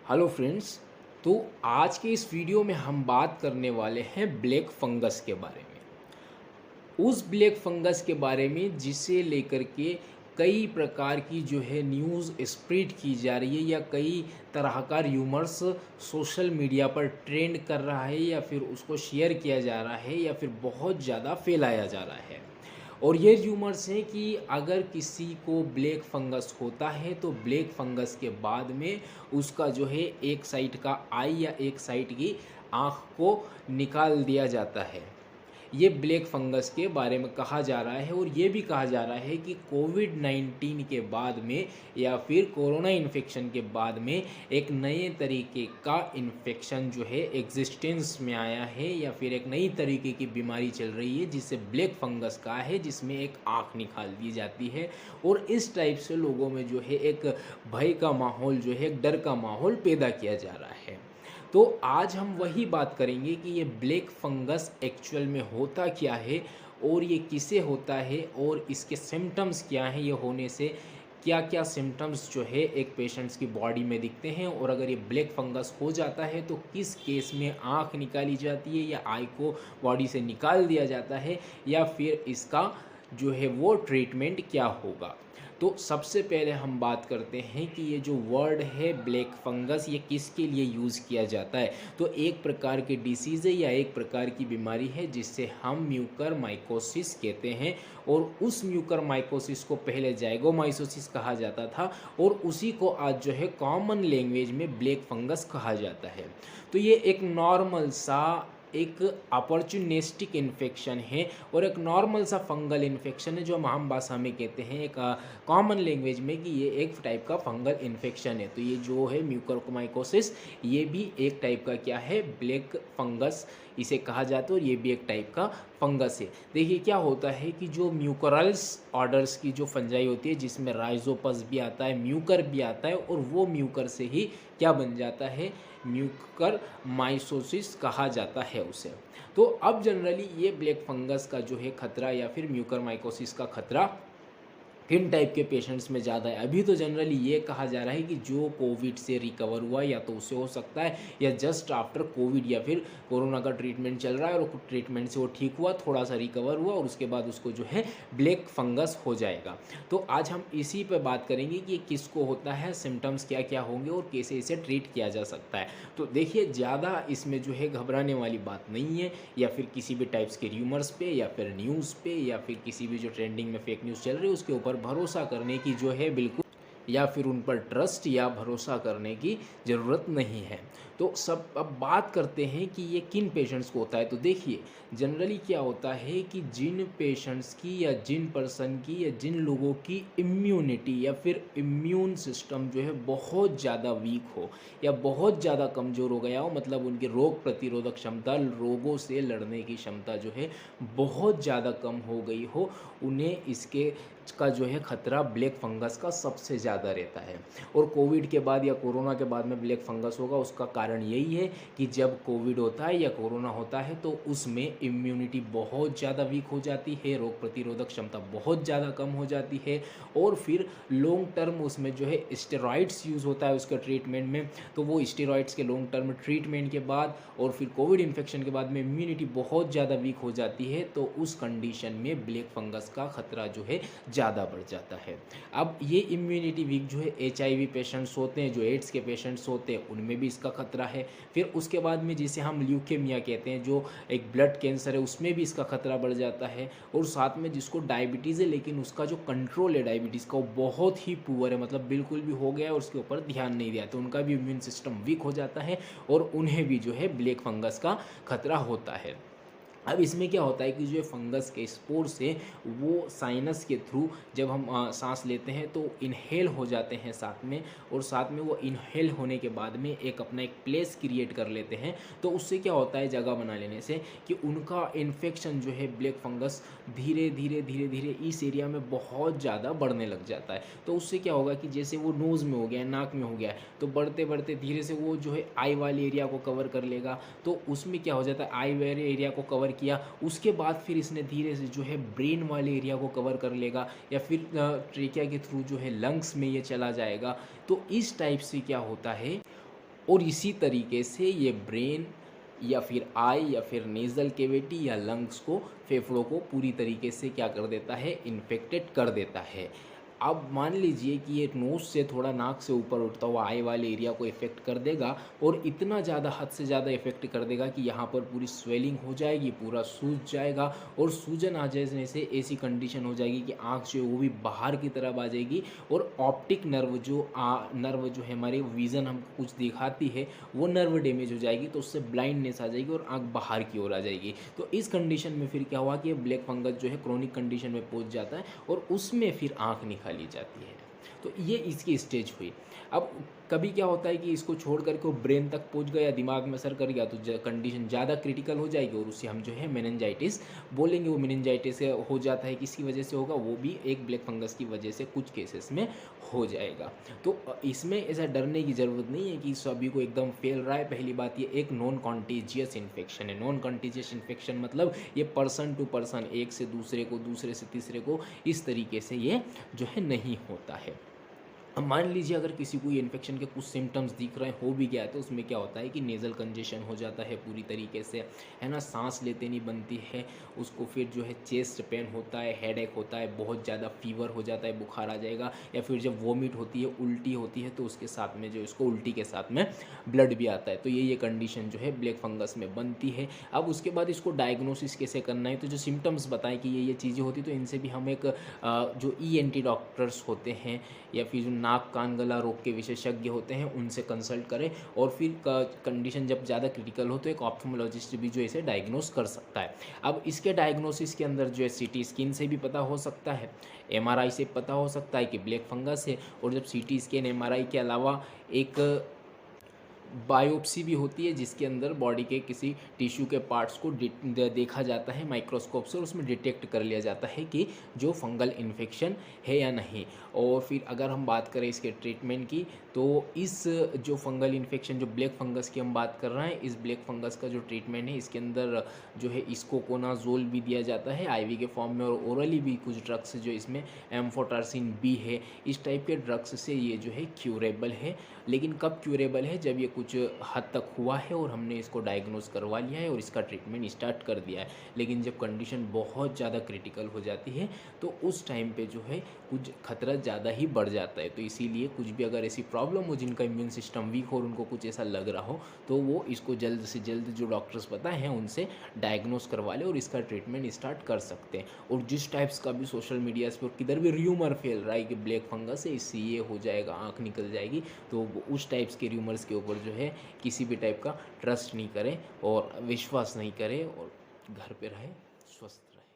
Hello friends. तो आज के इस वीडियो में हम बात करने वाले हैं ब्लैक फंगस के बारे में। उस ब्लैक फंगस के बारे में जिसे लेकर के कई प्रकार की जो है न्यूज़ स्प्रेड की जा रही है या कई तरह का र्यूमर्स सोशल मीडिया पर ट्रेंड कर रहा है या फिर उसको शेयर किया जा रहा है या फिर बहुत ज़्यादा फैलाया जा रहा है। और ये र्यूमर्स हैं कि अगर किसी को ब्लैक फंगस होता है तो ब्लैक फंगस के बाद में उसका जो है एक साइड का आई या एक साइड की आँख को निकाल दिया जाता है। ये ब्लैक फंगस के बारे में कहा जा रहा है और ये भी कहा जा रहा है कि कोविड-19 के बाद में या फिर कोरोना इन्फेक्शन के बाद में एक नए तरीके का इन्फेक्शन जो है एग्जिस्टेंस में आया है या फिर एक नई तरीके की बीमारी चल रही है जिसे ब्लैक फंगस कहा है, जिसमें एक आँख निकाल दी जाती है। और इस टाइप से लोगों में जो है एक भय का माहौल जो है, एक डर का माहौल पैदा किया जा रहा है। तो आज हम वही बात करेंगे कि ये ब्लैक फंगस एक्चुअल में होता क्या है और ये किसे होता है और इसके सिम्टम्स क्या हैं, ये होने से क्या क्या सिम्टम्स जो है एक पेशेंट्स की बॉडी में दिखते हैं, और अगर ये ब्लैक फंगस हो जाता है तो किस केस में आँख निकाली जाती है या आई को बॉडी से निकाल दिया जाता है या फिर इसका जो है वो ट्रीटमेंट क्या होगा। तो सबसे पहले हम बात करते हैं कि ये जो वर्ड है ब्लैक फंगस, ये किसके लिए यूज़ किया जाता है। तो एक प्रकार की डिसीज़ है या एक प्रकार की बीमारी है जिससे हम म्यूकर माइकोसिस कहते हैं, और उस म्यूकर माइकोसिस को पहले जाइगोमाइकोसिस कहा जाता था और उसी को आज जो है कॉमन लैंग्वेज में ब्लैक फंगस कहा जाता है। तो ये एक नॉर्मल सा एक अपॉर्चुनिस्टिक इन्फेक्शन है और एक नॉर्मल सा फंगल इन्फेक्शन है जो हम आम भाषा में कहते हैं एक कॉमन लैंग्वेज में कि ये एक टाइप का फंगल इन्फेक्शन है। तो ये जो है म्यूकोरमाइकोसिस, ये भी एक टाइप का क्या है, ब्लैक फंगस इसे कहा जाता है और ये भी एक टाइप का फंगस है। देखिए क्या होता है कि जो म्यूकरल्स ऑर्डर्स की जो फंजाई होती है जिसमें राइजोपस भी आता है, म्यूकर भी आता है, और वो म्यूकर से ही क्या बन जाता है, म्यूकर माइकोसिस कहा जाता है उसे। तो अब जनरली ये ब्लैक फंगस का जो है खतरा या फिर म्यूकर माइकोसिस का खतरा किन टाइप के पेशेंट्स में ज़्यादा है। अभी तो जनरली ये कहा जा रहा है कि जो कोविड से रिकवर हुआ या तो उससे हो सकता है या जस्ट आफ्टर कोविड या फिर कोरोना का ट्रीटमेंट चल रहा है और ट्रीटमेंट से वो ठीक हुआ, थोड़ा सा रिकवर हुआ और उसके बाद उसको जो है ब्लैक फंगस हो जाएगा। तो आज हम इसी पे बात करेंगे कि किसको होता है, सिम्टम्स क्या क्या होंगे और कैसे इसे ट्रीट किया जा सकता है। तो देखिए ज़्यादा इसमें जो है घबराने वाली बात नहीं है या फिर किसी भी टाइप्स के र्यूमर्स पे या फिर न्यूज़ पे या फिर किसी भी जो ट्रेंडिंग में फेक न्यूज़ चल रही है उसके ऊपर भरोसा करने की जो है बिल्कुल या फिर उन पर ट्रस्ट या भरोसा करने की ज़रूरत नहीं है। तो सब अब बात करते हैं कि ये किन पेशेंट्स को होता है। तो देखिए जनरली क्या होता है कि जिन पेशेंट्स की या जिन पर्सन की या जिन लोगों की इम्यूनिटी या फिर इम्यून सिस्टम जो है बहुत ज़्यादा वीक हो या बहुत ज़्यादा कमज़ोर हो गया हो, मतलब उनकी रोग प्रतिरोधक क्षमता, रोगों से लड़ने की क्षमता जो है बहुत ज़्यादा कम हो गई हो, उन्हें इसके का जो है खतरा ब्लैक फंगस का सबसे ज़्यादा रहता है। और कोविड के बाद या कोरोना के बाद में ब्लैक फंगस होगा, उसका कारण यही है कि जब कोविड होता है या कोरोना होता है तो उसमें इम्यूनिटी बहुत ज़्यादा वीक हो जाती है, रोग प्रतिरोधक क्षमता बहुत ज़्यादा कम हो जाती है, और फिर लॉन्ग टर्म उसमें जो है स्टेरॉइड्स यूज़ होता है उसके ट्रीटमेंट में। तो वो स्टेरॉइड्स के लॉन्ग टर्म ट्रीटमेंट के बाद और फिर कोविड इन्फेक्शन के बाद में इम्यूनिटी बहुत ज़्यादा वीक हो जाती है, तो उस कंडीशन में ब्लैक फंगस का खतरा जो है ज़्यादा बढ़ जाता है। अब ये इम्यूनिटी वीक जो है HIV पेशेंट्स होते हैं, जो एड्स के पेशेंट्स होते हैं, उनमें भी इसका खतरा है। फिर उसके बाद में जिसे हम ल्यूकेमिया कहते हैं, जो एक ब्लड कैंसर है, उसमें भी इसका खतरा बढ़ जाता है। और साथ में जिसको डायबिटीज़ है लेकिन उसका जो कंट्रोल है डायबिटीज़ का वो बहुत ही पुअर है, मतलब बिल्कुल भी हो गया है और उसके ऊपर ध्यान नहीं दिया, तो उनका भी इम्यून सिस्टम वीक हो जाता है और उन्हें भी जो है ब्लैक फंगस का खतरा होता है। अब इसमें क्या होता है कि जो फंगस के स्पोर्स हैं वो साइनस के थ्रू जब हम सांस लेते हैं तो इनहेल हो जाते हैं साथ में, और साथ में वो इनहेल होने के बाद में एक अपना एक प्लेस क्रिएट कर लेते हैं। तो उससे क्या होता है, जगह बना लेने से, कि उनका इन्फेक्शन जो है ब्लैक फंगस धीरे धीरे धीरे धीरे इस एरिया में बहुत ज़्यादा बढ़ने लग जाता है। तो उससे क्या होगा कि जैसे वो नोज़ में हो गया है, नाक में हो गया है, तो बढ़ते बढ़ते धीरे से वो जो है आई वाले एरिया को कवर कर लेगा। तो उसमें क्या हो जाता है, आई वाले एरिया को कवर किया, उसके बाद फिर इसने धीरे से जो है ब्रेन वाले एरिया को कवर कर लेगा या फिर ट्रेकिया के थ्रू जो है लंग्स में ये चला जाएगा। तो इस टाइप से क्या होता है, और इसी तरीके से ये ब्रेन या फिर आई या फिर नेज़ल कैविटी या लंग्स को, फेफड़ों को पूरी तरीके से क्या कर देता है, इन्फेक्टेड कर देता है। अब मान लीजिए कि ये नोज़ से थोड़ा नाक से ऊपर उठता हुआ आई वाले एरिया को इफ़ेक्ट कर देगा, और इतना ज़्यादा, हद से ज़्यादा इफ़ेक्ट कर देगा कि यहाँ पर पूरी स्वेलिंग हो जाएगी, पूरा सूज जाएगा, और सूजन आ जाने से ऐसी कंडीशन हो जाएगी कि आँख जो है वो भी बाहर की तरफ आ जाएगी, और ऑप्टिक नर्व जो है हमारे विज़न हमको कुछ दिखाती है, वो नर्व डैमेज हो जाएगी, तो उससे ब्लाइंडनेस आ जाएगी और आँख बाहर की ओर आ जाएगी। तो इस कंडीशन में फिर क्या हुआ कि ब्लैक फंगस जो है क्रोनिक कंडीशन में पहुँच जाता है, और उसमें फिर आँख निकाली जाती है। तो ये इसकी स्टेज हुई। अब कभी क्या होता है कि इसको छोड़ कर के वो ब्रेन तक पहुंच गया, दिमाग में असर कर गया, तो कंडीशन ज़्यादा क्रिटिकल हो जाएगी, और उससे हम जो है मेनिंजाइटिस बोलेंगे। वो मेनिंजाइटिस हो जाता है, किसी वजह से होगा, वो भी एक ब्लैक फंगस की वजह से कुछ केसेस में हो जाएगा। तो इसमें ऐसा डरने की ज़रूरत नहीं है कि सभी को एकदम फैल रहा है। पहली बात, ये एक नॉन कॉन्टीजियस इन्फेक्शन है। नॉन कॉन्टीजियस इन्फेक्शन मतलब ये पर्सन टू पर्सन, एक से दूसरे को, दूसरे से तीसरे को, इस तरीके से ये जो है नहीं होता है। अब मान लीजिए अगर किसी को ये इन्फेक्शन के कुछ सिम्टम्स दिख रहे हैं, हो भी गया है, तो उसमें क्या होता है कि नेज़ल कंजेशन हो जाता है पूरी तरीके से, है ना, सांस लेते नहीं बनती है उसको, फिर जो है चेस्ट पेन होता है, हेडेक होता है, बहुत ज़्यादा फीवर हो जाता है, बुखार आ जाएगा, या फिर जब वॉमिट होती है, उल्टी होती है, तो उसके साथ में जो इसको उल्टी के साथ में ब्लड भी आता है। तो ये कंडीशन जो है ब्लैक फंगस में बनती है। अब उसके बाद इसको डायग्नोसिस कैसे करना है, तो जो सिम्टम्स बताएं कि ये चीज़ें होती, तो इनसे भी हम एक जो ENT डॉक्टर्स होते हैं, या फिर जो नाक कान गला रोग के विशेषज्ञ होते हैं, उनसे कंसल्ट करें, और फिर कंडीशन जब ज़्यादा क्रिटिकल हो तो एक ऑप्थेल्मोलॉजिस्ट भी जो इसे डायग्नोस कर सकता है। अब इसके डायग्नोसिस के अंदर जो है CT स्कैन से भी पता हो सकता है, MRI से पता हो सकता है कि ब्लैक फंगस है, और जब CT स्कैन MRI के अलावा एक बायोप्सी भी होती है, जिसके अंदर बॉडी के किसी टिश्यू के पार्ट्स को देखा जाता है माइक्रोस्कोप से, और उसमें डिटेक्ट कर लिया जाता है कि जो फंगल इन्फेक्शन है या नहीं। और फिर अगर हम बात करें इसके ट्रीटमेंट की, तो इस जो फंगल इन्फेक्शन, जो ब्लैक फंगस की हम बात कर रहे हैं, इस ब्लैक फंगस का जो ट्रीटमेंट है, इसके अंदर जो है इसकोकोनाजोल भी दिया जाता है IV के फॉर्म में, और ओरली भी कुछ ड्रग्स जो इसमें एम्फोटरसिन B है, इस टाइप के ड्रग्स से ये जो है क्यूरेबल है। लेकिन कब क्यूरेबल है, जब ये कुछ हद तक हुआ है और हमने इसको डायग्नोस करवा लिया है और इसका ट्रीटमेंट स्टार्ट कर दिया है। लेकिन जब कंडीशन बहुत ज़्यादा क्रिटिकल हो जाती है, तो उस टाइम पे जो है कुछ खतरा ज़्यादा ही बढ़ जाता है। तो इसीलिए कुछ भी अगर ऐसी प्रॉब्लम हो, जिनका इम्यून सिस्टम वीक हो और उनको कुछ ऐसा लग रहा हो, तो वो इसको जल्द से जल्द जो डॉक्टर्स पता है उनसे डायग्नोस करवा ले और इसका ट्रीटमेंट स्टार्ट कर सकते हैं। और जिस टाइप्स का भी सोशल मीडिया पर किधर भी र्यूमर फैल रहा है कि ब्लैक फंगस है, इससे ये हो जाएगा, आँख निकल जाएगी, तो उस टाइप्स के र्यूमर्स के ऊपर जो है किसी भी टाइप का ट्रस्ट नहीं करें और विश्वास नहीं करें, और घर पे रहें, स्वस्थ रहें।